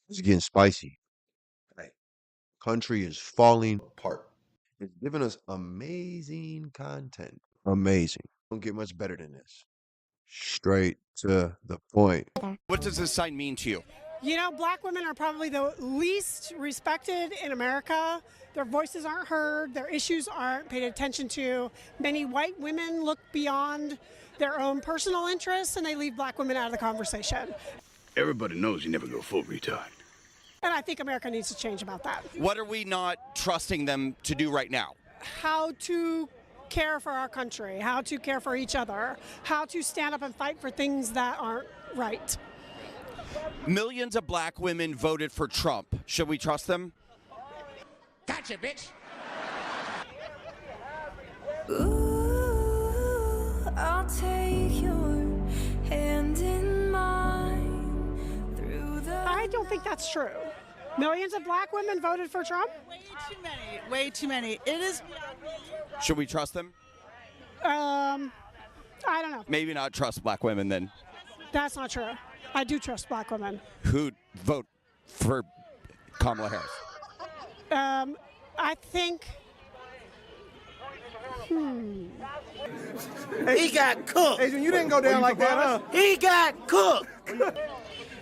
It's getting spicy. Hey, country is falling apart. It's giving us amazing content. Amazing. Don't get much better than this. Straight to the point. What does this sign mean to you? You know, black women are probably the least respected in America. Their voices aren't heard, their issues aren't paid attention to. Many white women look beyond their own personal interests and they leave black women out of the conversation. Everybody knows you never go full retard. And I think America needs to change about that. What are we not trusting them to do right now? How to care for our country, how to care for each other, how to stand up and fight for things that aren't right. Millions of black women voted for Trump. Should we trust them? Gotcha, bitch. Ooh, I'll take your hand in mine through the I don't think that's true. Millions of black women voted for Trump? Way too many. Way too many. It is. Should we trust them? I don't know. Maybe not trust black women then. That's not true. I do trust black women. Who'd vote for Kamala Harris? I think. He got cooked. Adrian, you didn't go down like that, huh? He got cooked.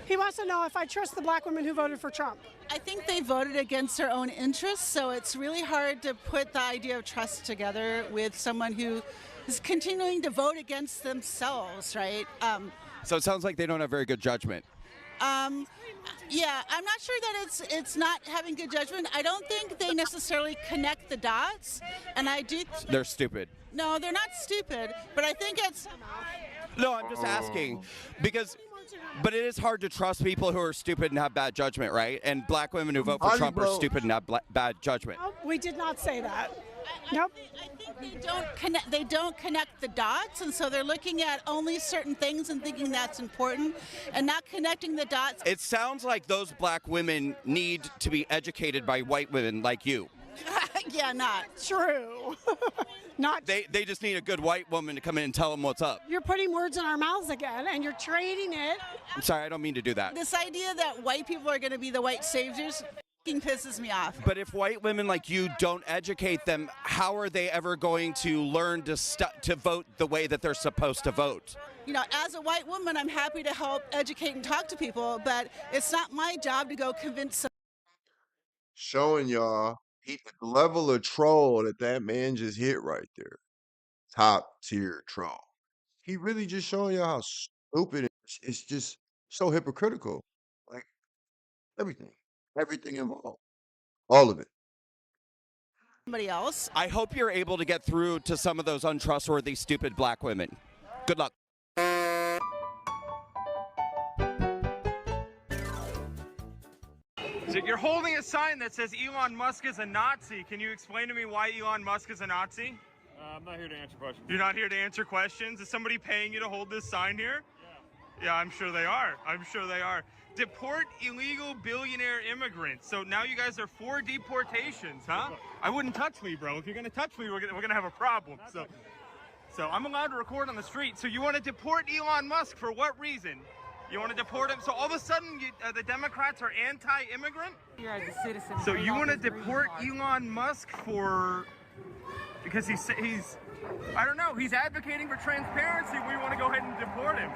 He wants to know if I trust the black women who voted for Trump. I think they voted against their own interests, so it's really hard to put the idea of trust together with someone who is continuing to vote against themselves, right? So it sounds like they don't have very good judgment. Yeah, I'm not sure that it's not having good judgment. I don't think they necessarily connect the dots, and I do. They're stupid. No, they're not stupid, but I think it's. No, I'm just asking because. But it is hard to trust people who are stupid and have bad judgment, right? And black women who vote for Trump are stupid and have bad judgment. Oh, we did not say that. Nope. I think they don't connect the dots, and so they're looking at only certain things and thinking that's important, and not connecting the dots. It sounds like those black women need to be educated by white women like you. Yeah, not true. Not. They just need a good white woman to come in and tell them what's up. You're putting words in our mouths again, and you're trading it. I'm sorry, I don't mean to do that. This idea that white people are going to be the white saviors pisses me off. But if white women like you don't educate them, how are they ever going to learn to vote the way that they're supposed to vote? You know, as a white woman, I'm happy to help educate and talk to people, but it's not my job to go convince some. Showing y'all the level of troll that man just hit right there. Top tier troll. He really just showing y'all how stupid it's just so hypocritical. Like everything involved, all of it. Somebody else. I hope you're able to get through to some of those untrustworthy, stupid black women. Good luck. So you're holding a sign that says Elon Musk is a Nazi. Can you explain to me why Elon Musk is a Nazi? I'm not here to answer questions. You're not here to answer questions? Is somebody paying you to hold this sign here? Yeah, I'm sure they are. I'm sure they are. Deport illegal billionaire immigrants. So now you guys are for deportations, huh? I wouldn't touch me, bro. If you're gonna touch me, we're gonna have a problem. So I'm allowed to record on the street. So you want to deport Elon Musk for what reason? You want to deport him? So all of a sudden, the Democrats are anti-immigrant? You're as a citizen. So you want to deport Elon Musk because he's I don't know, he's advocating for transparency. We want to go ahead and deport him.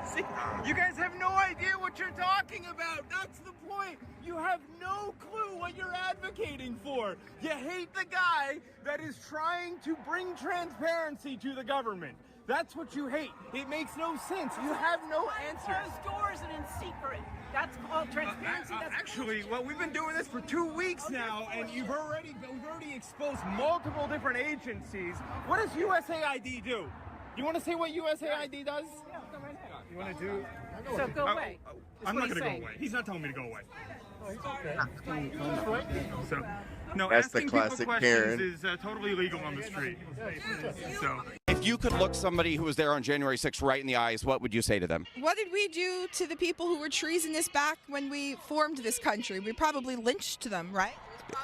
See, you guys have no idea what you're talking about. That's the point. You have no clue what you're advocating for. You hate the guy that is trying to bring transparency to the government. That's what you hate. It makes no sense. You have no answers. Closed doors and in secret. That's called transparency. Actually, well, we've been doing this for 2 weeks now, and we've already exposed multiple different agencies. What does USAID do? You want to say what USAID does? Yeah, go right ahead. You want to do? So go away. I'm not going to go away. He's not telling me to go away. So, no, That's the asking classic people questions Karen. is totally legal on the street. So. If you could look somebody who was there on January 6th right in the eyes, what would you say to them? What did we do to the people who were treasonous back when we formed this country? We probably lynched them, right?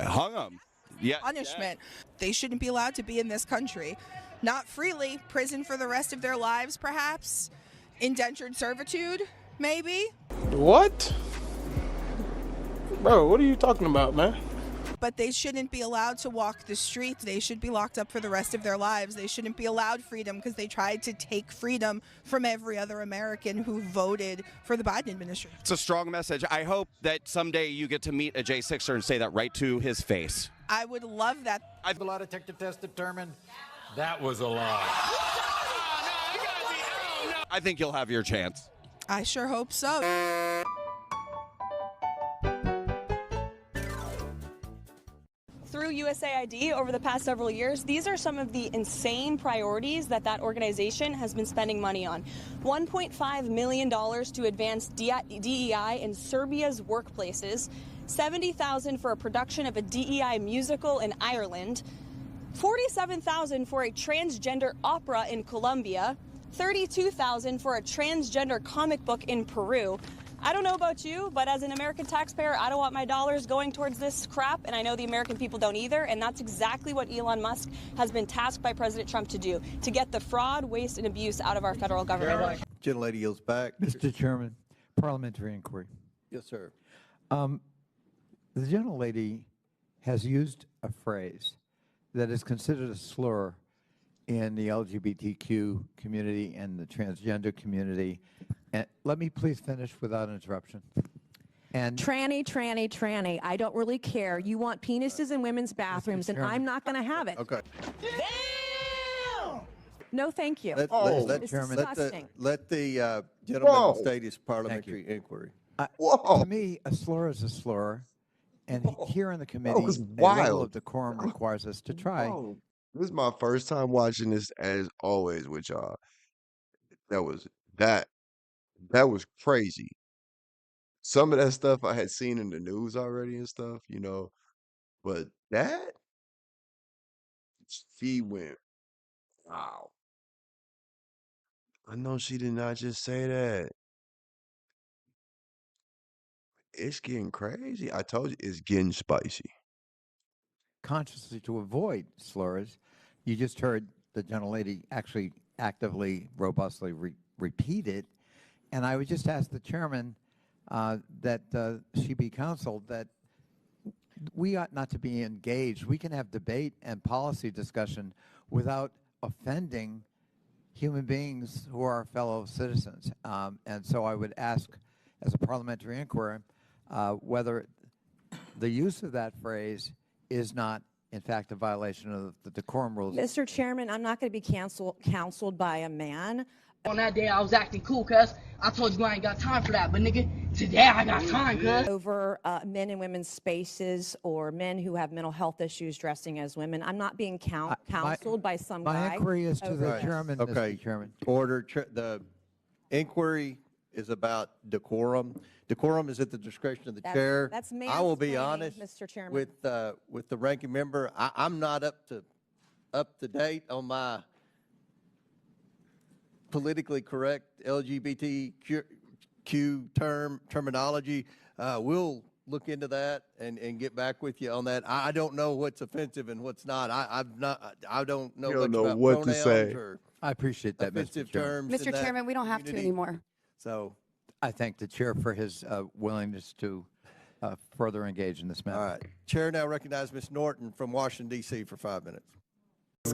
Hung them. Yeah. Punishment. They shouldn't be allowed to be in this country. Not freely. Prison for the rest of their lives, perhaps. Indentured servitude, maybe. What? Bro, what are you talking about, man? But they shouldn't be allowed to walk the streets. They should be locked up for the rest of their lives. They shouldn't be allowed freedom because they tried to take freedom from every other American who voted for the Biden administration. It's a strong message. I hope that someday you get to meet a J6er and say that right to his face. I would love that. The lie detector test determined that was a lie. I think you'll have your chance. I sure hope so. Through USAID over the past several years, these are some of the insane priorities that organization has been spending money on. $1.5 million to advance DEI in Serbia's workplaces, $70,000 for a production of a DEI musical in Ireland, $47,000 for a transgender opera in Colombia, $32,000 for a transgender comic book in Peru. I don't know about you, but as an American taxpayer, I don't want my dollars going towards this crap, and I know the American people don't either, and that's exactly what Elon Musk has been tasked by President Trump to do, to get the fraud, waste, and abuse out of our federal government. Gentlelady yields back. Mr. Chairman, parliamentary inquiry. Yes, sir. The gentlelady has used a phrase that is considered a slur in the LGBTQ community and the transgender community. And let me please finish without interruption. And tranny. I don't really care. You want penises in women's bathrooms, and I'm not going to have it. Okay. Damn! No, thank you. Let It's disgusting. let the gentleman state his parliamentary inquiry. To me, a slur is a slur, and here in the committee, a level of decorum requires us to try. This is my first time watching this, as always with y'all. That was crazy. Some of that stuff I had seen in the news already and stuff, but she went, wow. I know she did not just say that. It's getting crazy. I told you, it's getting spicy. Consciously to avoid slurs, you just heard the gentlelady actually actively, robustly repeat it. And I would just ask the chairman that she be counseled that we ought not to be engaged. We can have debate and policy discussion without offending human beings who are our fellow citizens. And so I would ask, as a parliamentary inquiry, whether the use of that phrase is not, in fact, a violation of the decorum rules. Mr. Chairman, I'm not going to be counseled by a man. On that day, I was acting cool, cuz. I told you I ain't got time for that, but nigga, today I got time, cuz. Over men in women's spaces or men who have mental health issues dressing as women. I'm not being counseled by some guy. My inquiry is to the chairman, Mr. Chairman. Order. The inquiry is about decorum. Decorum is at the discretion of the chair. That's I will be honest, Mr. Chairman. with the ranking member. I'm not up to date on my politically correct LGBTQ terminology. We'll look into that and get back with you on that. I don't know what's offensive and what's not. I don't know much about what to pronouns say. or I appreciate that, offensive Mr. Chairman. terms. Mr. Chairman, we don't have to anymore. So I thank the chair for his willingness to further engage in this matter. all right. Chair now recognizes Ms. Norton from Washington, D.C. for 5 minutes.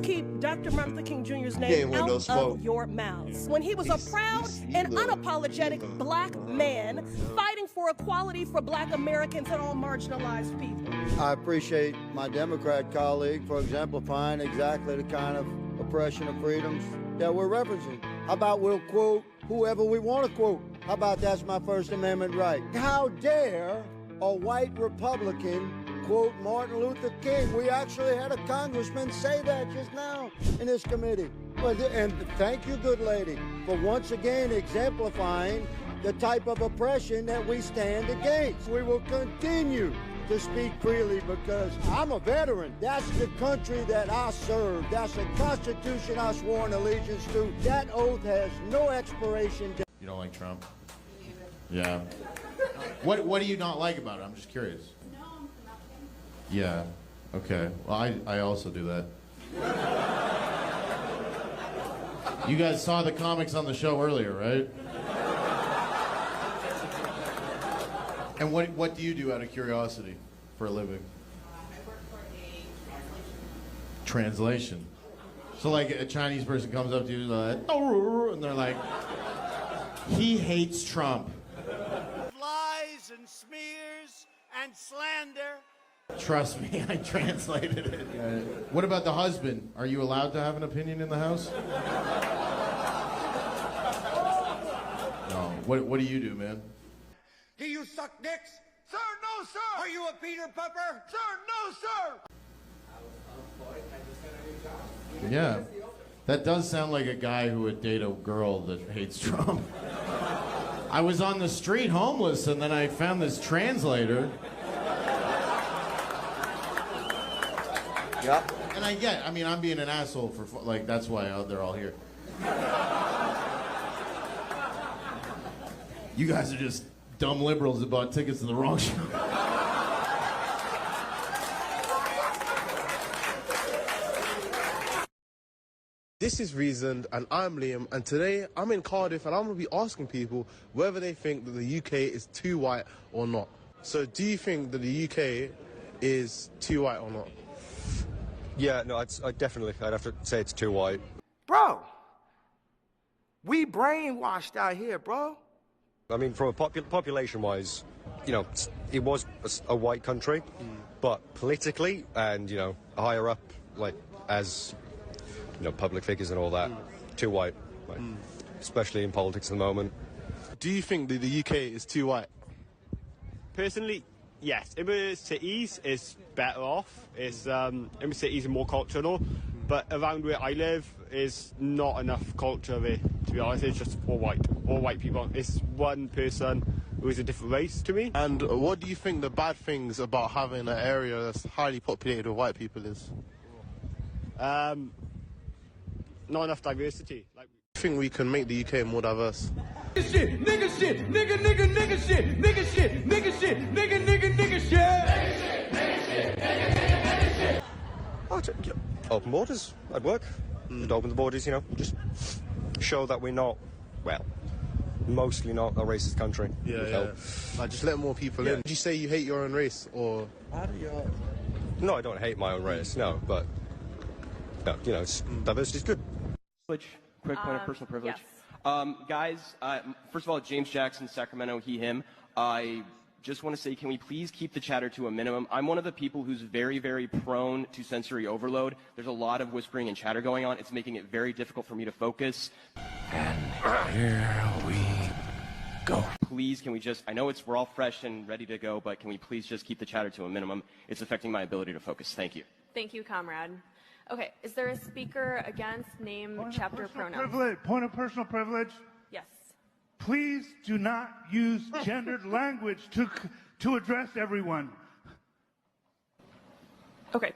Keep Dr. Martin Luther King Jr.'s ain't name with no out smoke. of your mouths. When he was a proud and unapologetic black man fighting for equality for black Americans and all marginalized people. I appreciate my Democrat colleague for exemplifying exactly the kind of oppression of freedoms that we're referencing. How about we'll quote whoever we want to quote? How about that's my First Amendment right? How dare a white Republican quote Martin Luther King? We actually had a congressman say that just now in this committee. And thank you, good lady, for once again exemplifying the type of oppression that we stand against. We will continue to speak freely because I'm a veteran. That's the country that I serve. That's the Constitution I swore an allegiance to. That oath has no expiration date. You don't like Trump? Yeah. What do you not like about it? I'm just curious. Yeah. Okay. Well, I also do that. You guys saw the comics on the show earlier, right? And what do you do out of curiosity for a living? I work for a Translation. So like a Chinese person comes up to you and they're like, he hates Trump. Lies and smears and slander. Trust me, I translated it. What about the husband? Are you allowed to have an opinion in the house? No. What do you do, man? Do you suck dicks? Sir, no, sir. Are you a Peter Pepper? Sir, no, sir. Yeah. That does sound like a guy who would date a girl that hates Trump. I was on the street homeless and then I found this translator. Yep. And I mean, I'm being an asshole for, like, that's why they're all here. You guys are just dumb liberals that bought tickets to the wrong show. This is Reasoned, and I'm Liam, and today I'm in Cardiff, and I'm going to be asking people whether they think that the UK is too white or not. So, do you think that the UK is too white or not? Yeah, no, I'd have to say it's too white. Bro, we brainwashed out here, bro. I mean, from a population-wise, you know, it was a white country, but politically and, you know, higher up, like, as, you know, public figures and all that, too white, like, especially in politics at the moment. Do you think that the UK is too white? Personally, yes. Inner cities is better off. It's inner cities are more cultural, but around where I live is not enough culture there. To be honest, it's just all white people. It's one person who is a different race to me. And what do you think the bad things about having an area that's highly populated with white people is? Not enough diversity. Like, I think we can make the UK more diverse. Shit, nigga shit, nigga shit, nigga shit, nigga shit, nigga shit. Open borders, I'd work. Just open the borders, you know, just show that we're not, well, mostly not a racist country. Yeah. Like, just let more people in. Did you say you hate your own race, or? How do you? No, I don't hate my own race, no, but, no, you know, diversity's good. Quick point of personal privilege. Yes. Guys, first of all, James Jackson, Sacramento, he, him. I just want to say, can we please keep the chatter to a minimum? I'm one of the people who's very, very prone to sensory overload. There's a lot of whispering and chatter going on. It's making it very difficult for me to focus. And here we go. Please, can we just, I know we're all fresh and ready to go, but can we please just keep the chatter to a minimum? It's affecting my ability to focus. Thank you. Thank you, comrade. Okay, is there a speaker against name, chapter, pronouns? Point of personal privilege. Yes. Please do not use gendered language to address everyone. Okay.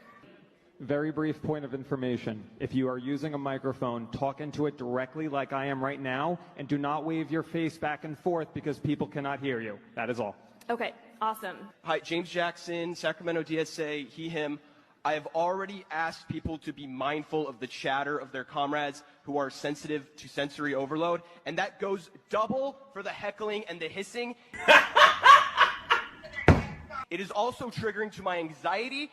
Very brief point of information. If you are using a microphone, talk into it directly like I am right now, and do not wave your face back and forth because people cannot hear you. That is all. Okay, awesome. Hi, James Jackson, Sacramento DSA, he, him. I have already asked people to be mindful of the chatter of their comrades who are sensitive to sensory overload, and that goes double for the heckling and the hissing. It is also triggering to my anxiety.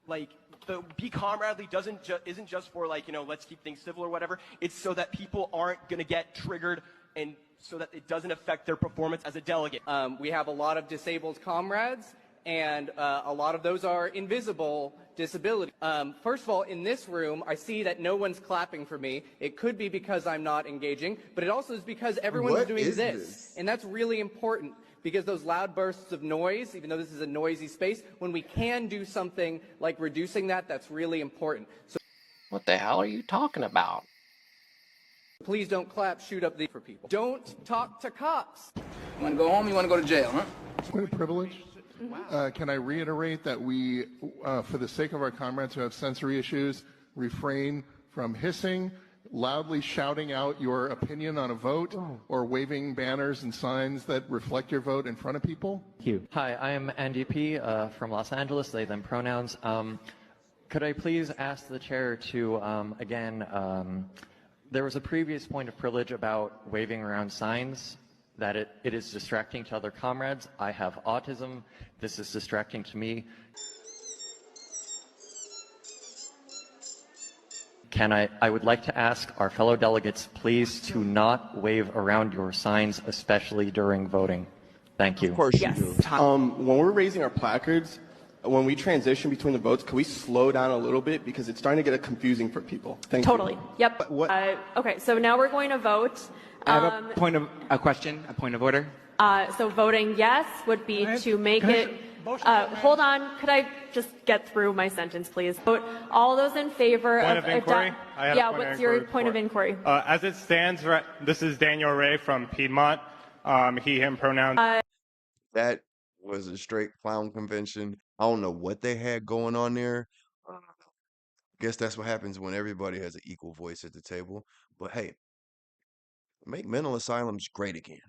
Like, the be comradely isn't just for, like, you know, let's keep things civil or whatever. It's so that people aren't going to get triggered and so that it doesn't affect their performance as a delegate. We have a lot of disabled comrades, and a lot of those are invisible disability. First of all, in this room, I see that no one's clapping for me. It could be because I'm not engaging, but it also is because everyone's doing this. And that's really important, because those loud bursts of noise, even though this is a noisy space, when we can do something like reducing that, that's really important. So, what the hell are you talking about? Please don't clap, shoot up for people. Don't talk to cops. You want to go home, you want to go to jail, huh? Point of privilege. Can I reiterate that we, for the sake of our comrades who have sensory issues, refrain from hissing, loudly shouting out your opinion on a vote, or waving banners and signs that reflect your vote in front of people? Thank you. Hi, I am Andy P. From Los Angeles, they, them pronouns. Could I please ask the chair to, again, there was a previous point of privilege about waving around signs. that it is distracting to other comrades. I have autism. This is distracting to me. I would like to ask our fellow delegates, please, to not wave around your signs, especially during voting. Thank you. Of course you do. When we're raising our placards, when we transition between the votes, can we slow down a little bit because it's starting to get confusing for people? Thank Totally. you. Yep. Okay, so now we're going to vote. I have a question, a point of order. So voting yes would be to make it. Hold on, could I just get through my sentence, please? Vote all those in favor Point of inquiry? What's your point of inquiry? As it stands, this is Daniel Ray from Piedmont. He, him pronouns. That was a straight clown convention. I don't know what they had going on there. Guess that's what happens when everybody has an equal voice at the table. But hey, make mental asylums great again.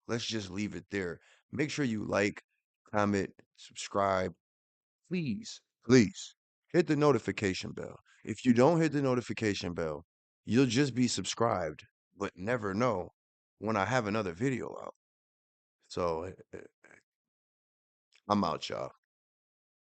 Let's just leave it there. Make sure you like, comment, subscribe. Please, please hit the notification bell. If you don't hit the notification bell, you'll just be subscribed, but never know when I have another video out. So I'm out, y'all.